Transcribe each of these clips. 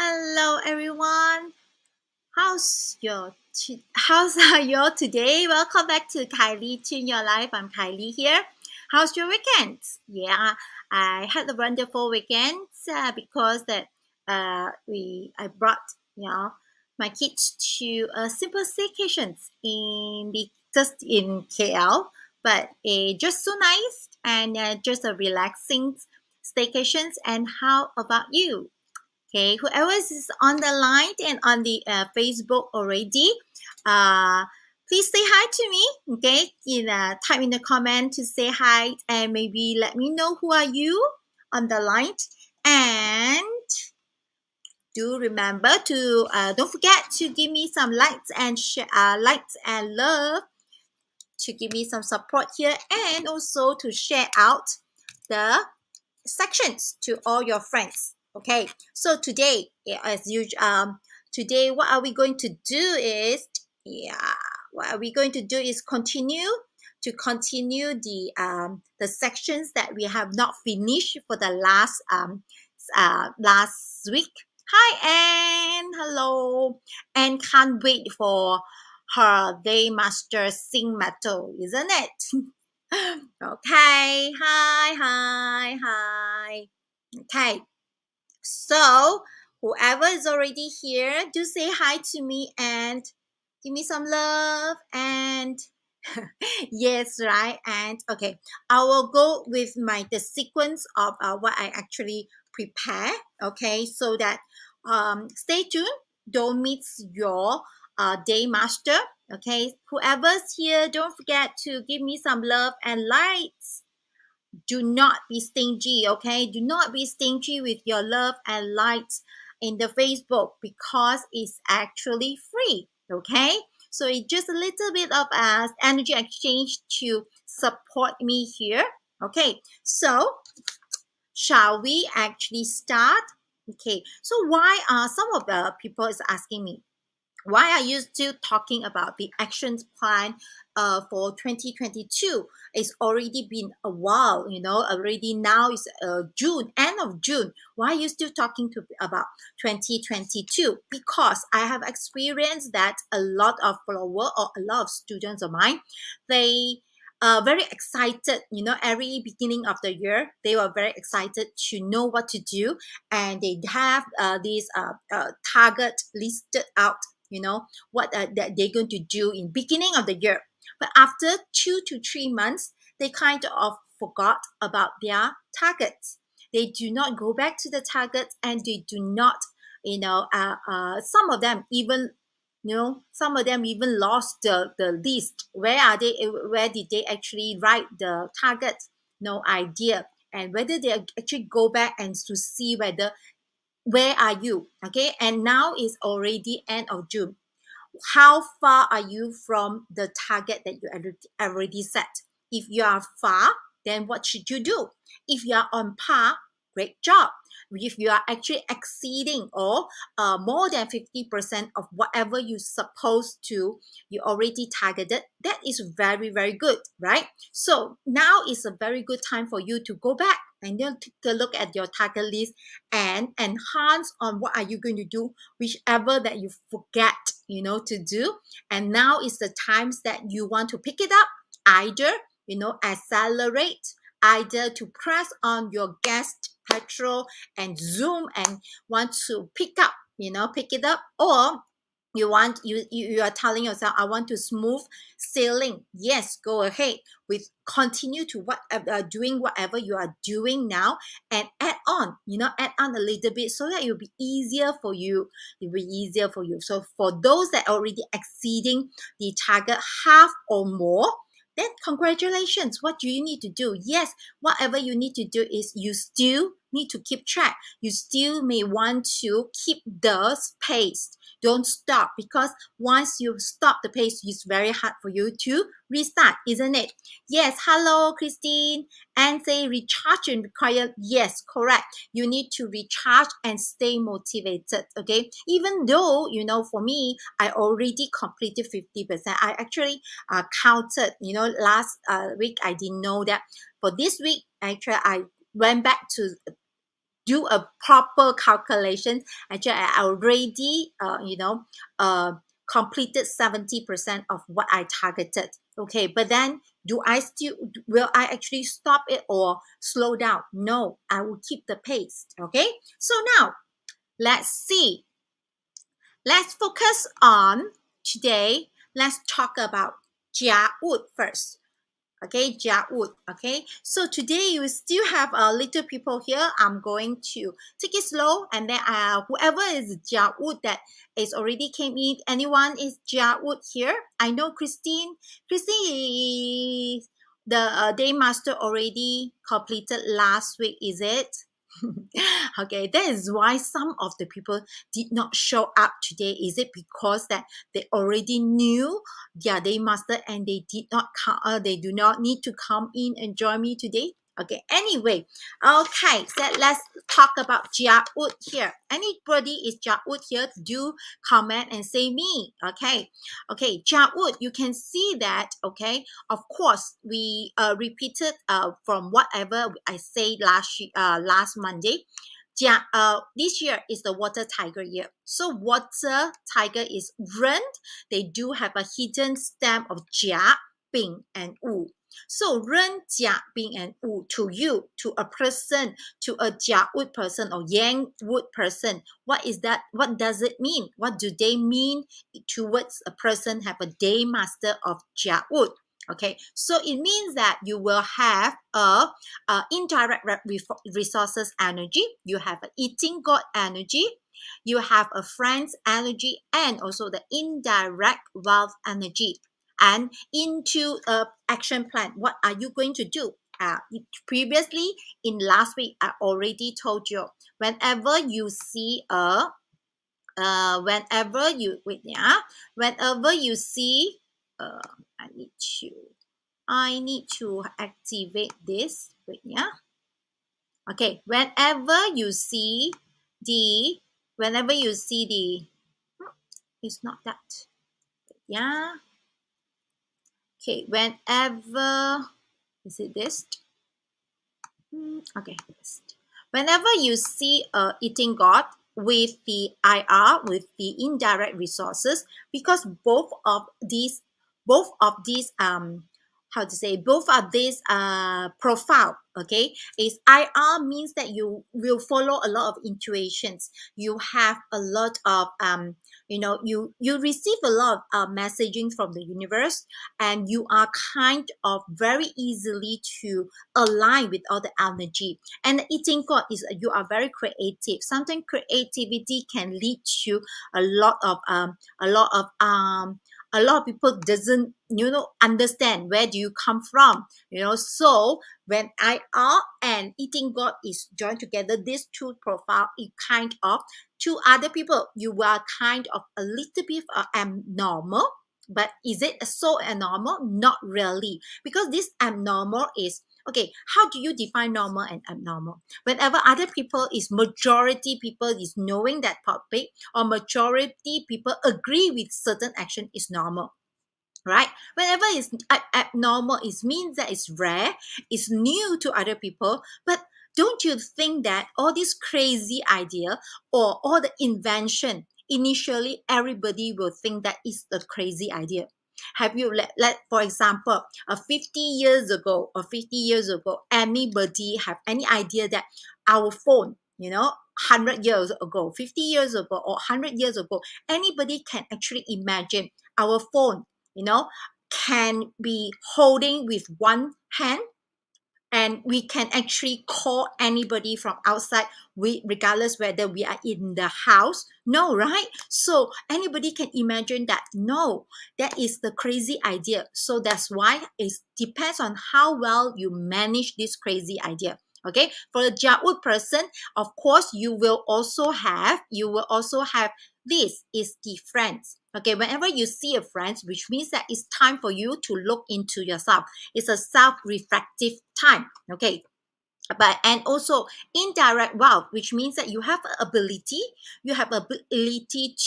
Hello everyone. How's your today? Welcome back to Kylie Tune Your Life. I'm Kylie here. How's your weekend? Yeah, I had a wonderful weekend because that I brought my kids to a simple staycations just in KL, but just so nice and just a relaxing staycations. And how about you? Okay, whoever is on the line and on the Facebook already, uh, please say hi to me. Okay, type in the comment to say hi and maybe let me know who are you on the line. And do remember to don't forget to give me some likes and love to give me some support here, and also to share out the sections to all your friends. Okay, so today, as usual, today what are we going to do is, what are we going to do is continue the sections that we have not finished for the last week. Hi, Anne. Hello. And can't wait for her day master Xin Metal, isn't it? Okay. Hi. Okay. So, whoever is already here, do say hi to me and give me some love. And yes, right. And okay, I will go with the sequence of what I actually prepare. Okay, so that stay tuned. Don't miss your day master. Okay, whoever's here, don't forget to give me some love and likes. Do not be stingy, okay? Do not be stingy with your love and likes in the Facebook because it's actually free, okay? So it's just a little bit of energy exchange to support me here. Okay, so shall we actually start? Okay, so why are some of the people is asking me, why are you still talking about the actions plan for 2022? It's already been a while, already now is June, end of June. Why are you still talking about 2022? Because I have experienced that a lot of follower or a lot of students of mine, they are very excited, every beginning of the year, they were very excited to know what to do. And they have these target listed out, what that they're going to do in beginning of the year, but after 2 to 3 months they kind of forgot about their targets. They do not go back to the targets, and they do not, some of them even, lost the list. Where did they actually write the targets? No idea. And whether they actually go back and to see where are you, okay? And now is already end of June. How far are you from the target that you already set? If you are far, then what should you do? If you are on par, great job. If you are actually exceeding or more than 50% of whatever you supposed to, you already targeted, that is very, very good, right? So now is a very good time for you to go back and then take a look at your target list and enhance on what are you going to do, whichever that you forget, to do. And now is the times that you want to pick it up, either, accelerate, either to press on your gas petrol and zoom and want to pick it up, or you are telling yourself, I want to smooth sailing. Yes, go ahead with continue to doing whatever you are doing now, and add on a little bit so that it will be easier for you. So for those that are already exceeding the target half or more, then congratulations. What do you need to do? Yes, whatever you need to do is you still need to keep track. You still may want to keep the pace. Don't stop, because once you stop the pace, it's very hard for you to restart, isn't it? Yes, hello, Christine. And say recharge and require. Yes, correct. You need to recharge and stay motivated, okay? Even though, for me, I already completed 50%. I actually counted, last week I didn't know that. For this week, actually, I went back to do a proper calculation, actually I already completed 70% of what I targeted. Okay, but then will I actually stop it or slow down? No, I will keep the pace. Okay, so now let's see. Let's focus on today. Let's talk about Jia Wood first. Okay, Jia Wood. Okay, so today you still have a little people here. I'm going to take it slow, and then whoever is Jia Wood that is already came in. Anyone is Jia Wood here? I know Christine. Christine is the day master already completed last week. Is it? Okay, that is why some of the people did not show up today. Is it because that they already knew their day master and they did not come, they do not need to come in and join me today? Okay, anyway, okay, so let's talk about Jia Wood here. Anybody is Jia Wood here? Do comment and say me. Okay, Jia Wood, you can see that. Okay, of course, we repeated from whatever I said last Monday. This year is the water tiger year. So water tiger is Ren. They do have a hidden stamp of Jia, Bing, and Wu. So Ren, Jia, Bing, and Wu to you, to a person, to a Jia Wood person or Yang Wood person. What is that? What does it mean? What do they mean towards a person have a day master of Jia Wood? Okay, so it means that you will have a indirect resources energy, you have an eating god energy, you have a friend's energy, and also the indirect wealth energy. And into a action plan, what are you going to do? Previously in last week, I already told you, whenever you see a whenever you see I need to activate this. Wait, yeah. Okay, whenever you see the it's not that. Yeah. Okay, whenever is it this? Okay, whenever you see a eating god with the IR, with the indirect resources, because both of these profile, okay, is IR means that you will follow a lot of intuitions. You have a lot of you receive a lot of messaging from the universe, and you are kind of very easily to align with all the energy. And the eating god is you are very creative. Sometimes creativity can lead to a lot of people doesn't understand where do you come from, so when IR and eating god is joined together, these two profile, it kind of to other people you are kind of a little bit abnormal. But is it so abnormal? Not really, because this abnormal is okay. How do you define normal and abnormal? Whenever other people is majority people is knowing that topic, or majority people agree with certain action, is normal, right? Whenever it's abnormal, it means that it's rare, it's new to other people. But don't you think that all this crazy idea or all the invention, initially everybody will think that is the crazy idea? Have you let for example 50 years ago or 50 years ago, anybody have any idea that our phone, 100 years ago, 50 years ago, or 100 years ago, anybody can actually imagine our phone can be holding with one hand, and we can actually call anybody from outside, regardless whether we are in the house? No, right? So anybody can imagine that? No, that is the crazy idea. So that's why it depends on how well you manage this crazy idea. Okay, for a Jia Wood person, of course, you will also have this is the friends. Okay, whenever you see a friend, which means that it's time for you to look into yourself. It's a self-reflective time. Okay, and also indirect wealth, which means that you have ability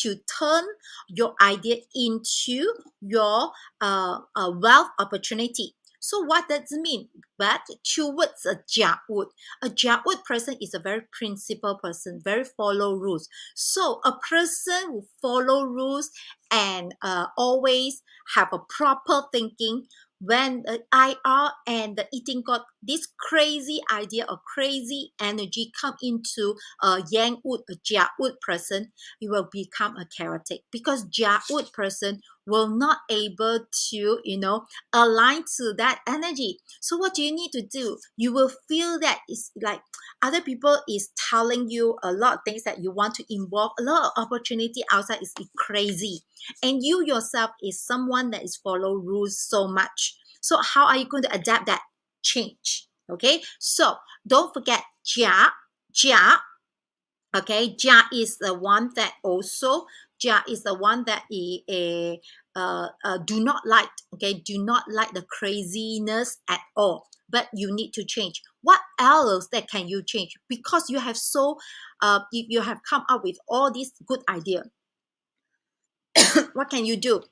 to turn your idea into your wealth opportunity. So what does it mean? But towards a Jia Wood. A Jia Wood person is a very principled person, very follow rules. So a person who follow rules and always have a proper thinking, when the IR and the eating god, this crazy idea or crazy energy come into a Yang Wood, a Jia Wood person, it will become a chaotic, because Jia Wood person will not able to, align to that energy. So what do you need to do? You will feel that it's like other people is telling you a lot of things that you want to involve, a lot of opportunity outside is crazy, and you yourself is someone that is follow rules so much. So how are you going to adapt that change? Okay, so don't forget Jia. Okay, Jia is the one that also, Jia is the one that do not like, okay, do not like the craziness at all. But you need to change. What else that can you change? Because you have if you have come up with all these good idea, what can you do?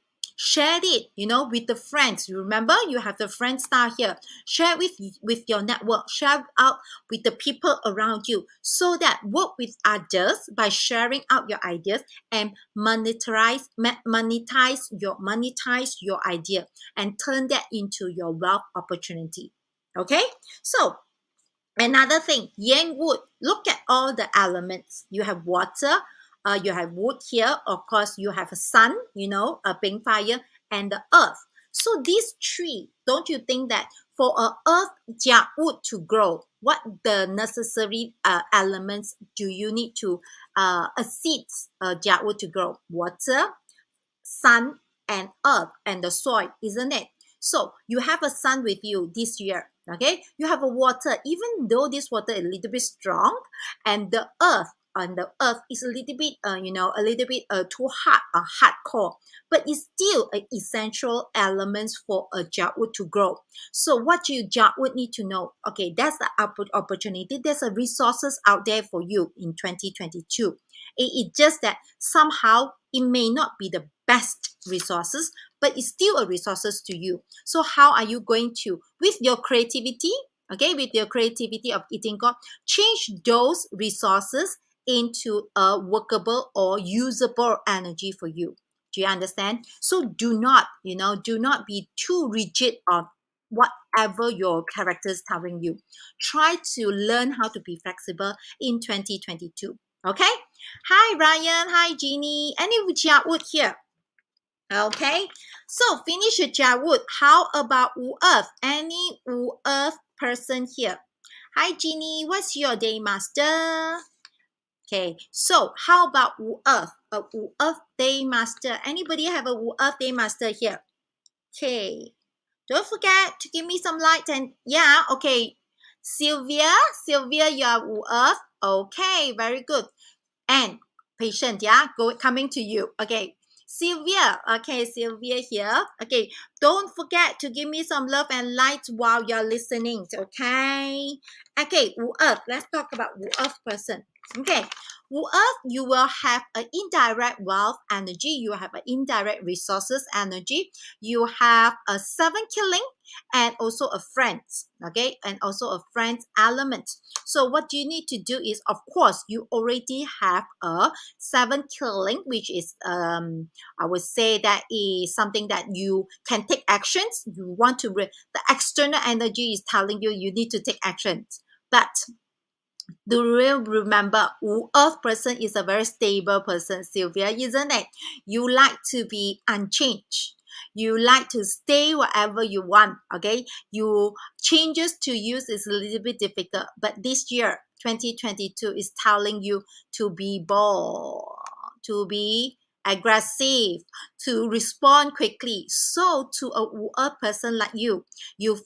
Share it, with the friends. Remember, you have the friend star here. Share with your network. Share out with the people around you, so that work with others by sharing out your ideas and monetize your idea and turn that into your wealth opportunity. Okay, so another thing, Yang Wood, look at all the elements. You have water, you have wood here. Of course, you have a sun, a pink fire, and the earth. So these three, don't you think that for a earth Jia Wood to grow, what the necessary elements do you need to assist Jia Wood to grow? Water, sun, and earth, and the soil, isn't it? So you have a sun with you this year. Okay, you have a water, even though this water is a little bit strong, and the earth is a little bit too hard, hardcore, but it's still an essential element for a Jia Wood to grow. So what you Jia Wood need to know, okay, that's the opportunity, there's a resources out there for you in 2022. It's just that somehow it may not be the best resources, but it's still a resources to you. So how are you going to, with your creativity, okay, with your creativity of eating God, change those resources into a workable or usable energy for you? Do you understand? So do not be too rigid on whatever your character is telling you. Try to learn how to be flexible in 2022. Okay? Hi Ryan, hi Jeannie. Any Jia Wood here? Okay, so finish with Jia Wood. How about Wu Earth? Any Wu Earth person here? Hi Jeannie, what's your day master? Okay, so how about Wu Earth? A Wu Earth day master. Anybody have a Wu Earth day master here? Okay, don't forget to give me some light and yeah, okay. Sylvia, you are Wu Earth. Okay, very good. And patient, yeah, coming to you. Okay, Sylvia. Okay, Sylvia here. Okay, don't forget to give me some love and light while you're listening. Okay. Okay, Wu Earth. Let's talk about Wu Earth person. Okay, Wu Earth, you will have an indirect wealth energy. You have an indirect resources energy. You have a 7 killing and also a friends. Okay, and also a friends element. So what you need to do is, of course, you already have a 7 killing, which is I would say that is something that you can take actions. You want to the external energy is telling you you need to take actions, but do remember, Earth person is a very stable person, Sylvia, isn't it? You like to be unchanged. You like to stay wherever you want, okay? You changes to use is a little bit difficult, but this year, 2022, is telling you to be bold, to be aggressive, to respond quickly. So to a person like you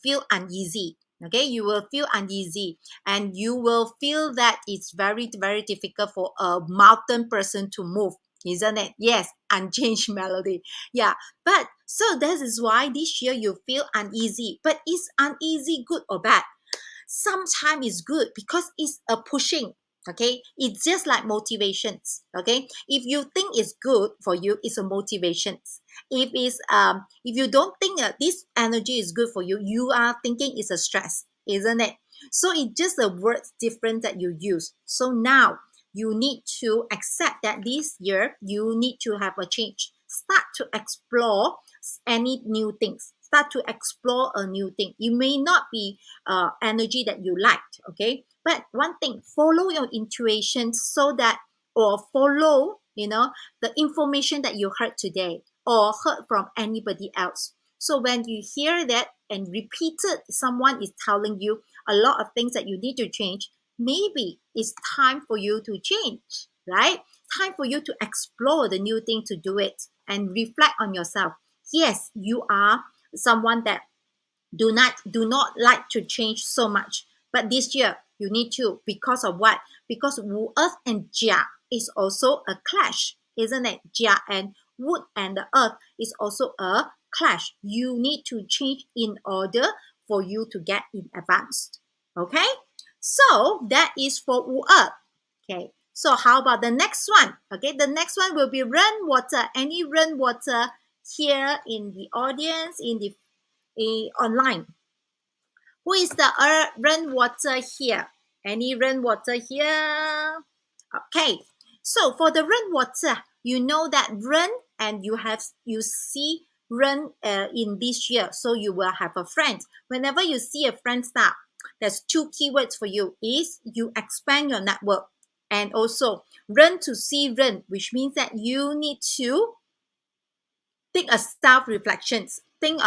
feel uneasy. Okay, you will feel uneasy and you will feel that it's very, very difficult for a mountain person to move, isn't it? Yes, unchanged melody. Yeah, but so this is why this year you feel uneasy. But is uneasy good or bad? Sometimes it's good because it's a pushing. Okay, it's just like motivations. Okay, if you think it's good for you, it's a motivation. If you don't think that this energy is good for you, you are thinking it's a stress, isn't it? So it's just the words different that you use. So now you need to accept that this year you need to have a change. Start to explore any new things. Start to explore a new thing. You may not be energy that you liked, okay? But one thing, follow your intuition so that, or follow, the information that you heard today or heard from anybody else. So when you hear that and repeated, someone is telling you a lot of things that you need to change, maybe it's time for you to change, right? Time for you to explore the new thing to do it and reflect on yourself. Yes, you are someone that do not like to change so much, but this year you need to, because of what? Because earth and Jia is also a clash, isn't it? Jia and wood and the earth is also a clash. You need to change in order for you to get in advanced. Okay, so that is for earth. Okay, so how about the next one? Okay, the next one will be Ren Water. Any Ren Water here in the audience, in the online? Who is the Ren Water here? Any Ren Water here? Okay, so for the Ren Water, you know that Ren, and you see Ren in this year, so you will have a friend. Whenever you see a friend start, there's two keywords for you: is you expand your network, and also Ren to see Ren, which means that you need to take a self-reflection. Think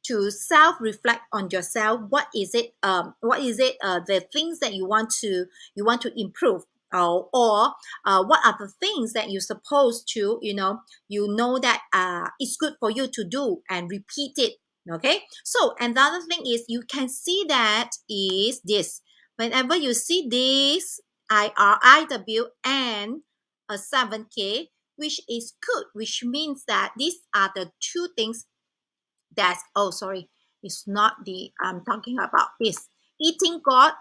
to self-reflect on yourself. What is it the things that you want to improve, or what are the things that you're supposed to, that it's good for you to do and repeat it. Okay, so another thing is, you can see that is this. Whenever you see this IRIW and a 7K, which is good, which means that these are the two things that, oh, sorry, it's not the, I'm talking about this, eating God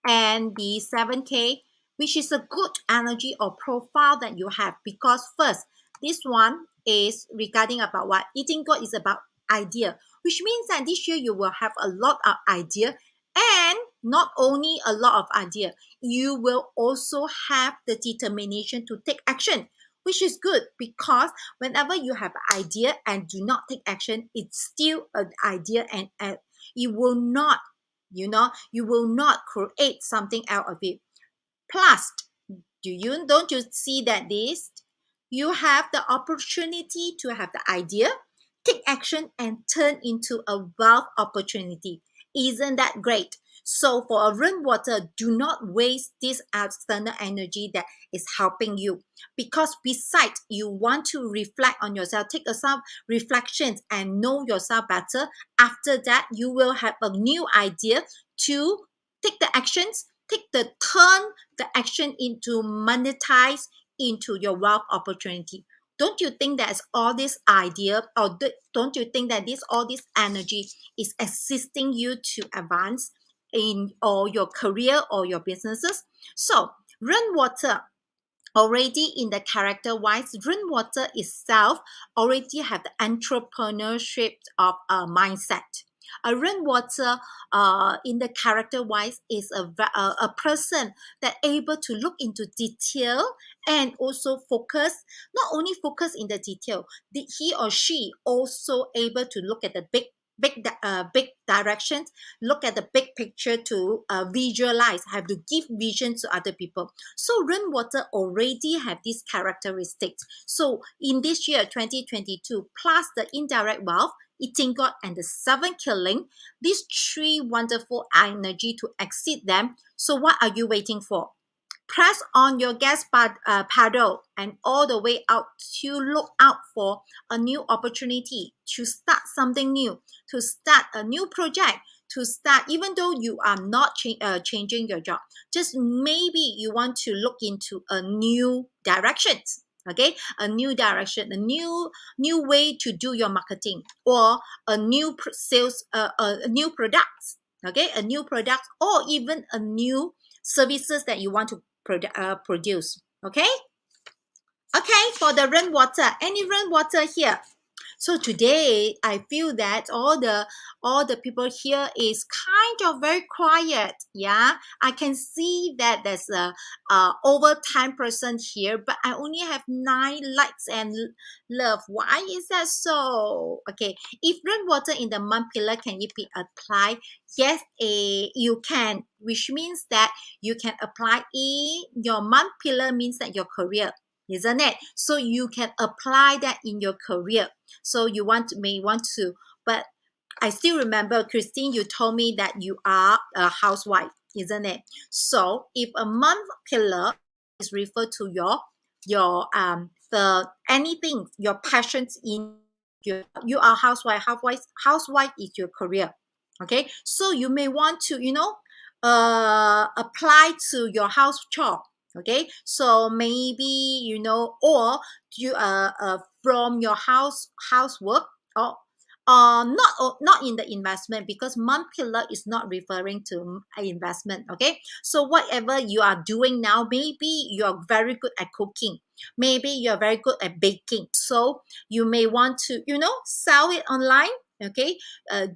and the 7K, which is a good energy or profile that you have. Because first, this one is regarding about what? Eating God is about idea, which means that this year you will have a lot of idea, and not only a lot of idea, you will also have the determination to take action, which is good. Because whenever you have an idea and do not take action, it's still an idea, and it will not, you will not create something out of it. Plus, don't you see that this, you have the opportunity to have the idea, take action, and turn into a wealth opportunity. Isn't that great? So for a rainwater, do not waste this external energy that is helping you. Because besides, you want to reflect on yourself, take some reflections and know yourself better. After that, you will have a new idea to take the actions, turn the action into monetize into your wealth opportunity. Don't you think that all this idea, or don't you think that all this energy is assisting you to advance in all your career or your businesses? So rainwater, already in the character wise, rainwater itself already have the entrepreneurship of a mindset. A rainwater, in the character wise, is a person that able to look into detail and also focus. Not only focus in the detail, he or she also able to look at the big directions, look at the big picture to visualize, have to give vision to other people. So rainwater already have these characteristics. So in this year 2022, plus the indirect wealth, eating God, and the 7 killing, these three wonderful energy to exceed them. So what are you waiting for? Press on your gas pedal and all the way out to look out for a new opportunity, to start something new, to start a new project, to start, even though you are not changing your job, just maybe you want to look into a new direction. Okay, a new direction, a new way to do your marketing, or a new sales, a new products. Okay, a new product, or even a new services that you want to produce. Okay, for the Ren Water, any Ren Water here? So today I feel that all the people here is kind of very quiet. Yeah, I can see that there's over 10% here, but I only have 9 likes and love. Why is that so? Okay, if rainwater in the month pillar, can it be applied? Yes, you can, which means that you can apply in your month pillar, means that your career, isn't it? So you can apply that in your career. So you may want to, but I still remember, Christine, you told me that you are a housewife, isn't it? So if a month pillar is referred to your anything, your passions in you are housewife is your career. Okay, so you may want to apply to your house chore. Okay, so maybe or you from your housework, or not in the investment, because month pillar is not referring to investment. Okay, so whatever you are doing now, maybe you are very good at cooking, maybe you are very good at baking, so you may want to sell it online. Okay,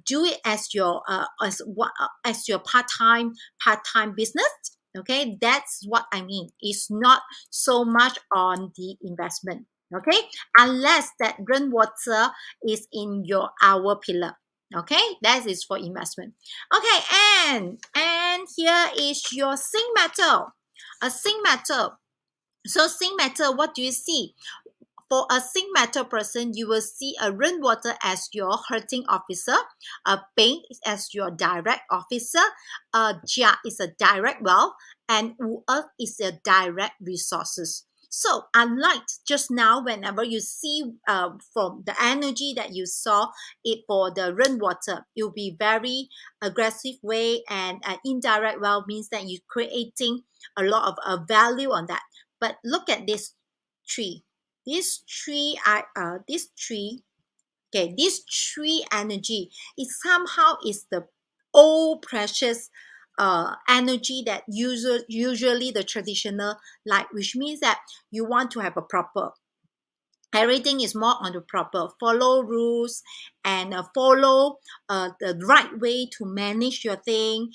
do it as your part-time business. Okay, that's what I mean. It's not so much on the investment. Okay, unless that rainwater is in your hour pillar. Okay, that is for investment. Okay, and here is your Xin Metal. A Xin Metal. So Xin Metal, what do you see? For a Xin Metal person, you will see a rainwater as your hurting officer, a Bing as your direct officer, Jia is a direct wealth, and Wu is a direct resources. So unlike just now, whenever you see from the energy that you saw it for the rainwater, it will be very aggressive way, and indirect wealth means that you're creating a lot of value on that. But look at this tree. This tree energy is somehow is the old precious energy that usually the traditional like, which means that you want to have a proper, everything is more on the proper, follow rules, and follow the right way to manage your thing.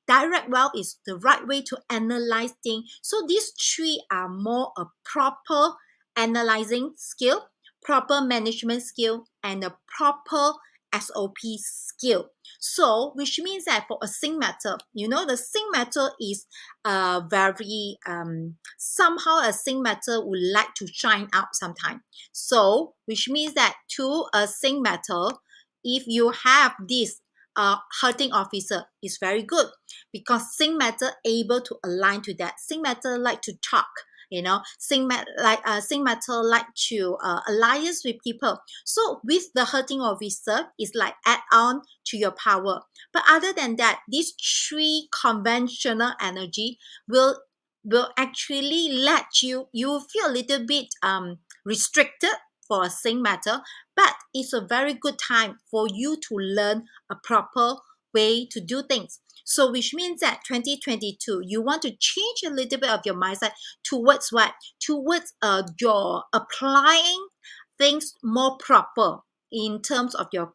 Direct wealth is the right way to analyze things. So these three are more a proper analyzing skill, proper management skill, and a proper SOP skill. So which means that for a Xin Metal, the Xin Metal is very somehow a Xin Metal would like to shine out sometime. So which means that to a Xin Metal, if you have this hurting officer, is very good, because Xin Metal able to align to that. Xin Metal like to talk, Xin Metal like to alliance with people. So with the hurting officer, is like add on to your power. But other than that, these three conventional energy will actually let you feel a little bit restricted for a Xin Metal, but it's a very good time for you to learn a proper way to do things. So which means that 2022, you want to change a little bit of your mindset towards what? Towards your applying things more proper in terms of your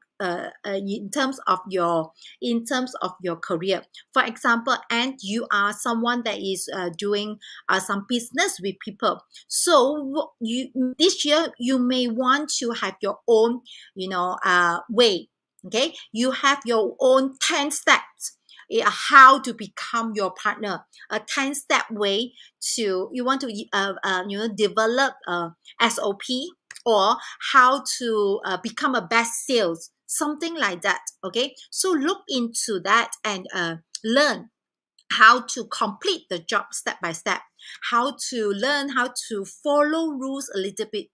career. For example, and you are someone that is doing some business with people. So this year you may want to have your own way. Okay, you have your own 10 steps how to become your partner, a 10-step way to you want to develop SOP, or how to become a best sales, something like that. Okay, so look into that and learn how to complete the job step by step, how to learn how to follow rules a little bit.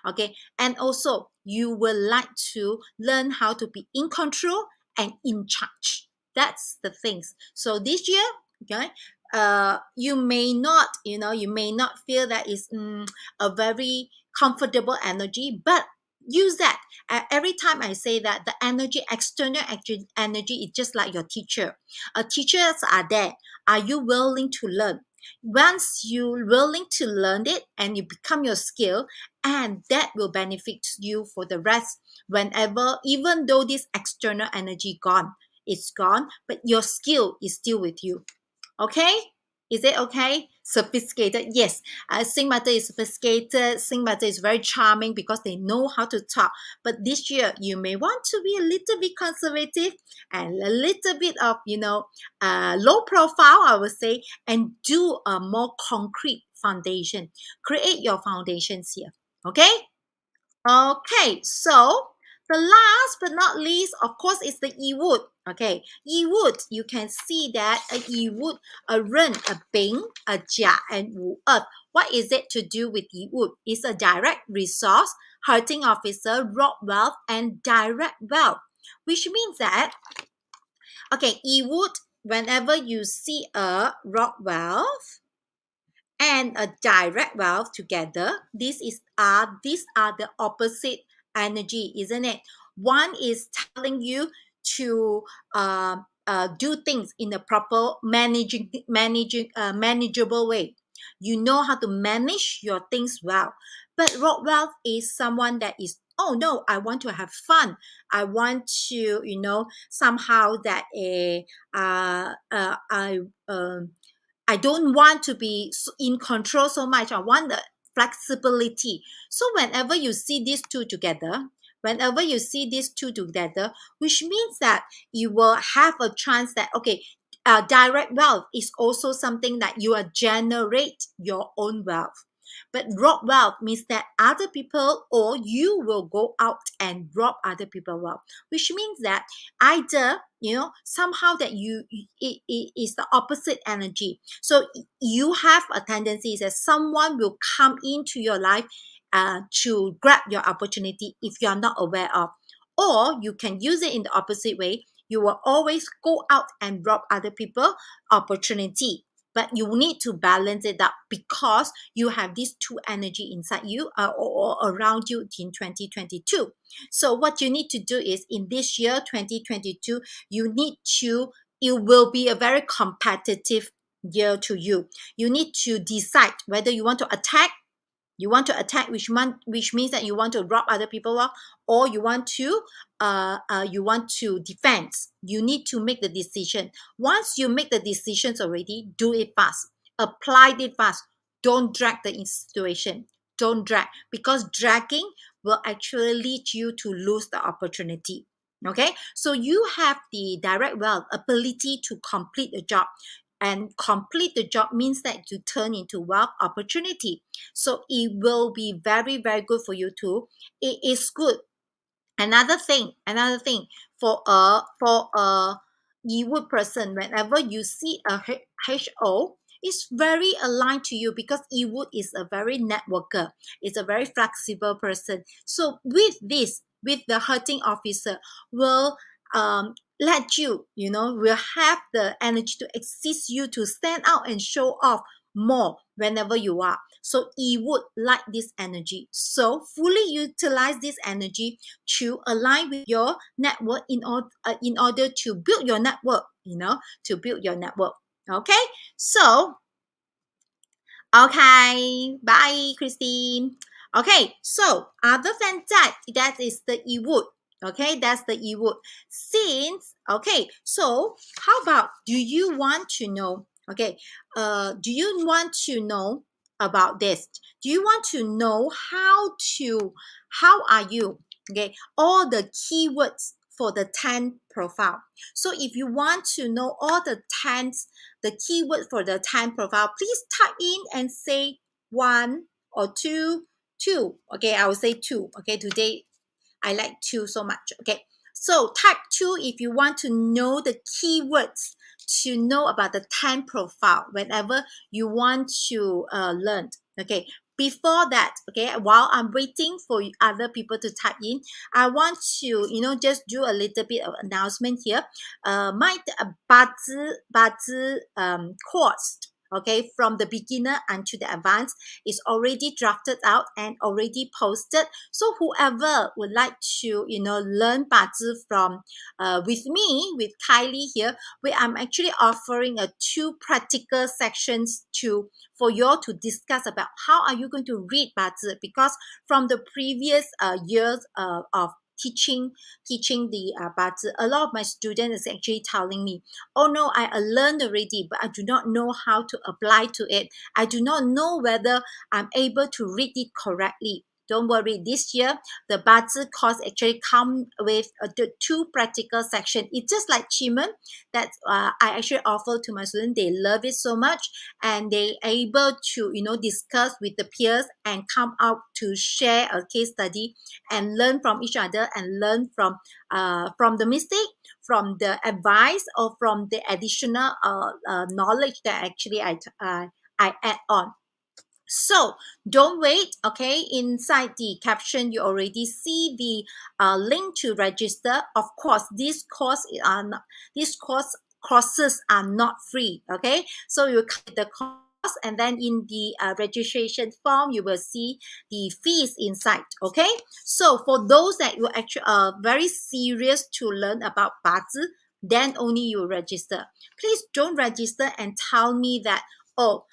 Okay, and also you will like to learn how to be in control and in charge. That's the things. So this year, okay, you may not feel that is a very comfortable energy, but use that. Every time I say that, the energy, external energy is just like your teacher. Teachers are there. Are you willing to learn? Once you're willing to learn it and you become your skill, and that will benefit you for the rest. Whenever, even though this external energy gone, it's gone, but your skill is still with you. Okay? Is it okay? Sophisticated. Yes. Xin Metal is sophisticated. Xin Metal is very charming because they know how to talk. But this year, you may want to be a little bit conservative and a little bit of, low profile, I would say, and do a more concrete foundation. Create your foundations here. Okay? Okay, so the last but not least, of course, is the Wood. Okay, Wood, you can see that a Wood, a Ren, a Bing, a Jia, and Wu Earth. What is it to do with Wood? It's a direct resource, hurting officer, rock wealth, and direct wealth, which means that, okay, Wood, whenever you see a rock wealth and a direct wealth together, these are the opposite energy, isn't it? One is telling you to do things in a proper manageable way. You know how to manage your things well. But rock wealth is someone that is, oh no, I want to have fun. I want to, somehow that I don't want to be in control so much. I want the flexibility. So whenever you see these two together, which means that you will have a chance that, okay, direct wealth is also something that you generate your own wealth. But rob wealth means that other people or you will go out and rob other people wealth, which means that either, somehow that it is the opposite energy. So you have a tendency that someone will come into your life to grab your opportunity if you are not aware of. Or you can use it in the opposite way. You will always go out and rob other people opportunity. But you need to balance it up because you have these two energy inside you or around you in 2022. So what you need to do is in this year, 2022, it will be a very competitive year to you. You need to decide whether you want to attack, which means that you want to rob other people off, or you want to defend. You need to make the decision. Once you make the decisions already, do it fast. Apply it fast. Don't drag the situation. Don't drag, because dragging will actually lead you to lose the opportunity. Okay, so you have the direct wealth ability to complete the job. And complete the job means that you turn into wealth opportunity. So it will be very, very good for you too. It is good. Another thing for a Yiwood person, whenever you see a HO, it's very aligned to you because Yiwood is a very networker. It's a very flexible person. So with this, with the hurting officer, will let you, will have the energy to assist you to stand out and show off more whenever you are. So he would like this energy. So fully utilize this energy to align with your network in order to build your network, Okay. So, okay. Bye, Christine. Okay. So other than that, that is the E-wood. Okay. That's the E-wood. So how about, do you want to know, do you want to know about this? Do you want to know how are you, all the keywords for the 10 profile? So if you want to know all the keywords for the 10 profile, please type in and say 1 or 2. Okay, I will say 2. Okay, today I like 2 so much. Okay, so type 2 if you want to know the keywords to know about the 10 profile whenever you want to learn. Okay, before that, while I'm waiting for other people to type in, I want to, just do a little bit of announcement here. My Bazi course, okay, from the beginner unto the advanced is already drafted out and already posted. So whoever would like to, learn Bazi from with me, with Kylie here, where I'm actually offering a 2 practical sections for you all to discuss about how are you going to read Bazi, because from the previous years of teaching the Bazi, a lot of my students is actually telling me, oh no, I learned already, but I do not know how to apply to it. I do not know whether I'm able to read it correctly. Don't worry, this year the Bazi course actually come with the 2 practical section. It's just like Chimen that I actually offer to my students. They love it so much, and they able to discuss with the peers and come out to share a case study and learn from each other and learn from the mistake, from the advice, or from the additional knowledge that actually I add on. So don't wait, okay? Inside the caption, you already see the link to register. Of course, these courses are not free, okay? So you click the course, and then in the registration form, you will see the fees inside, okay? So for those that you actually are very serious to learn about Bazi, then only you register. Please don't register and tell me that, oh,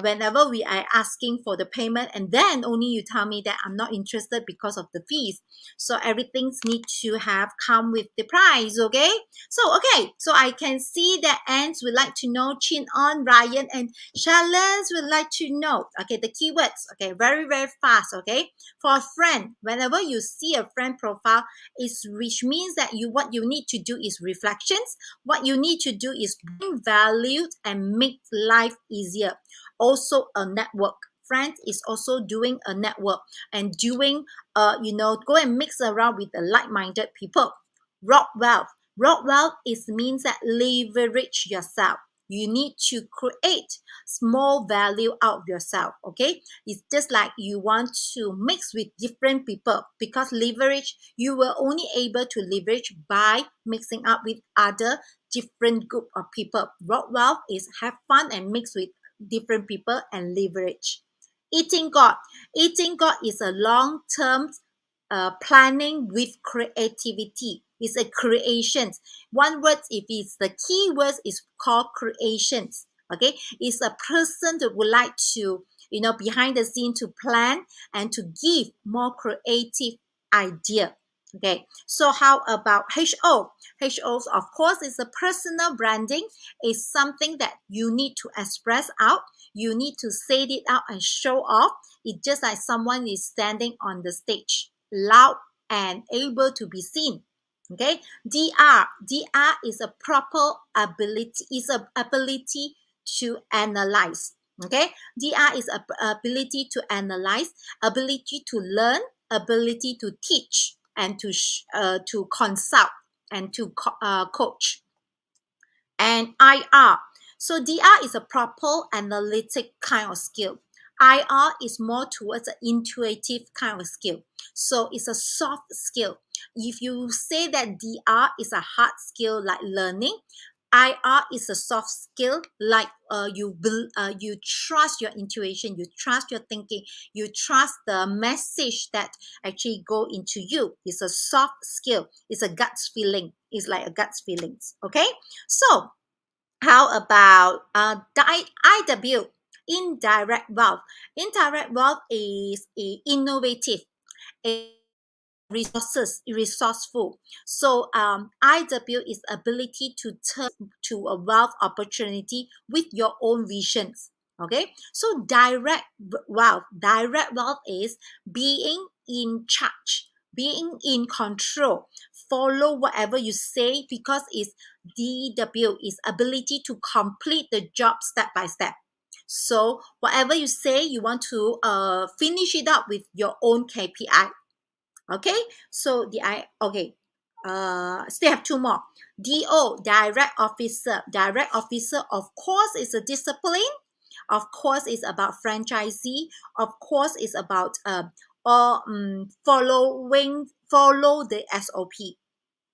whenever we are asking for the payment, and then only you tell me that I'm not interested because of the fees. So everything needs to have come with the price, okay? So I can see that Ants would like to know, Chin On, Ryan, and Shalens would like to know, okay, the keywords, okay, very, very fast, okay? For a friend, whenever you see a friend profile, which means that what you need to do is reflections. What you need to do is bring value and make life easier. Also a network. Friends is also doing a network and doing go and mix around with the like-minded people. Rock wealth. Rock wealth means that leverage yourself. You need to create small value out of yourself, okay? It's just like you want to mix with different people, because leverage, you will only able to leverage by mixing up with other different group of people. Rock wealth is have fun and mix with different people and leverage. Eating God. Eating God is a long-term planning with creativity. It's a creation. One word, if it's the key word, is called creations. Okay, it's a person that would like to, behind the scene to plan and to give more creative idea. Okay, so how about HO? HO, of course, is a personal branding. It's something that you need to express out. You need to say it out and show off. It's just like someone is standing on the stage, loud and able to be seen. Okay, DR is a proper ability, ability to analyze. Okay, DR is ability to analyze, ability to learn, ability to teach, and to consult and to coach. And IR. So DR is a proper analytic kind of skill. IR is more towards an intuitive kind of skill. So it's a soft skill. If you say that DR is a hard skill like learning, IR is a soft skill like you trust your intuition, you trust your thinking, you trust the message that actually go into you. It's a soft skill. It's a gut feeling. It's like a gut feelings. Okay, so how about the IW, indirect wealth? Indirect wealth is innovative, resourceful. So IW is ability to turn to a wealth opportunity with your own visions. Okay, so direct wealth is being in charge, being in control. Follow whatever you say, because it's DW is ability to complete the job step by step. So whatever you say, you want to finish it up with your own KPI. Okay, so still have 2 more. DO, direct officer. Direct officer, of course, is a discipline. Of course, is about franchisee. Of course, is about follow the SOP.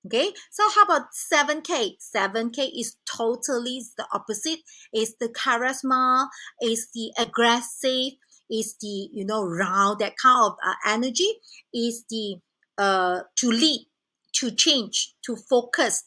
Okay, so how about 7K? 7K is totally the opposite. It's the charisma, it's the aggressive, it's the, round, that kind of energy, is the to lead, to change, to focus.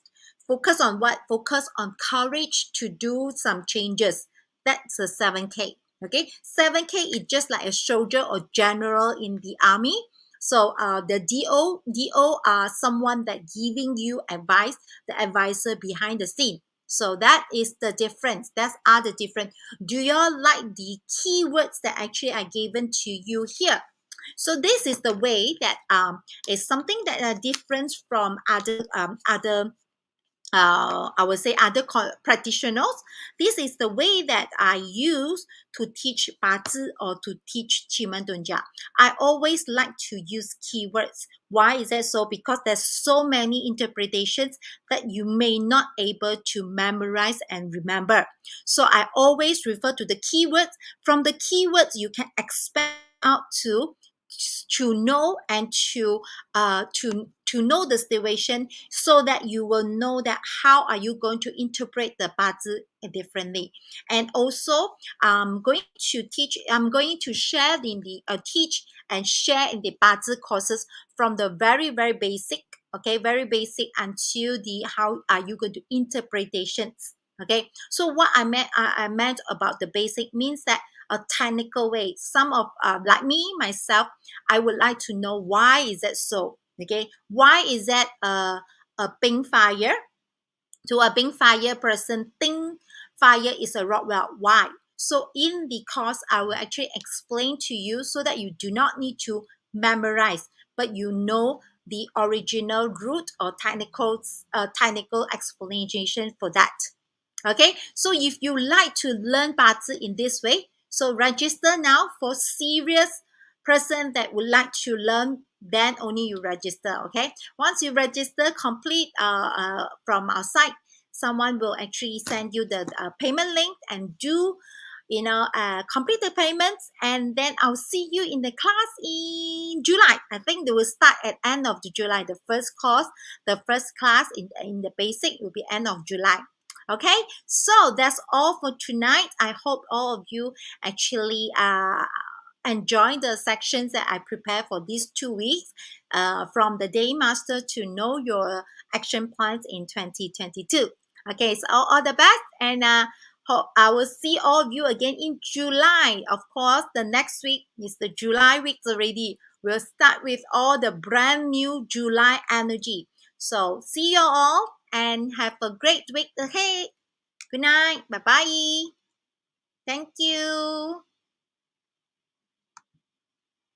Focus on what? Focus on courage to do some changes. That's a 7K. Okay, 7K is just like a soldier or general in the army. So the DO are someone that giving you advice, the advisor behind the scene. So that is the difference. That's are the difference. Do you all like the keywords that actually are given to you here? So this is the way that is something that are different from other I would say other practitioners. This is the way that I use to teach Bazi or to teach Qimeng Dunjia. I always like to use keywords. Why is that so? Because there's so many interpretations that you may not able to memorize and remember. So I always refer to the keywords. From the keywords, you can expand out to know and to know the situation, so that you will know that how are you going to interpret the Bazi differently. And also I'm going to share in the teach and share in the Bazi courses from the very basic, okay, very basic, until the how are you going to interpretations. Okay, so what I meant about the basic means that a technical way. Some of like me myself, I would like to know why is that so. Okay, why is that a pink fire? To a pink fire person, think fire is a rock. Well, why? So in the course, I will actually explain to you, so that you do not need to memorize, but you know the original root or technical explanation for that. Okay, so if you like to learn Bazi in this way, so register now. For serious person that would like to learn, then only you register. Okay, once you register, complete from our site, someone will actually send you the payment link, and do complete the payments, and then I'll see you in the class in July. I think they will start at end of the July. The first course, the first class in the basic will be end of July. Okay, so that's all for tonight. I hope all of you actually enjoy the sections that I prepared for these 2 weeks, from the day master to know your action plans in 2022. Okay, so all the best, and hope I will see all of you again in July. Of course, the next week is the July weeks already. We'll start with all the brand new July energy. So see you all and have a great week ahead. Good night. Bye bye. Thank you.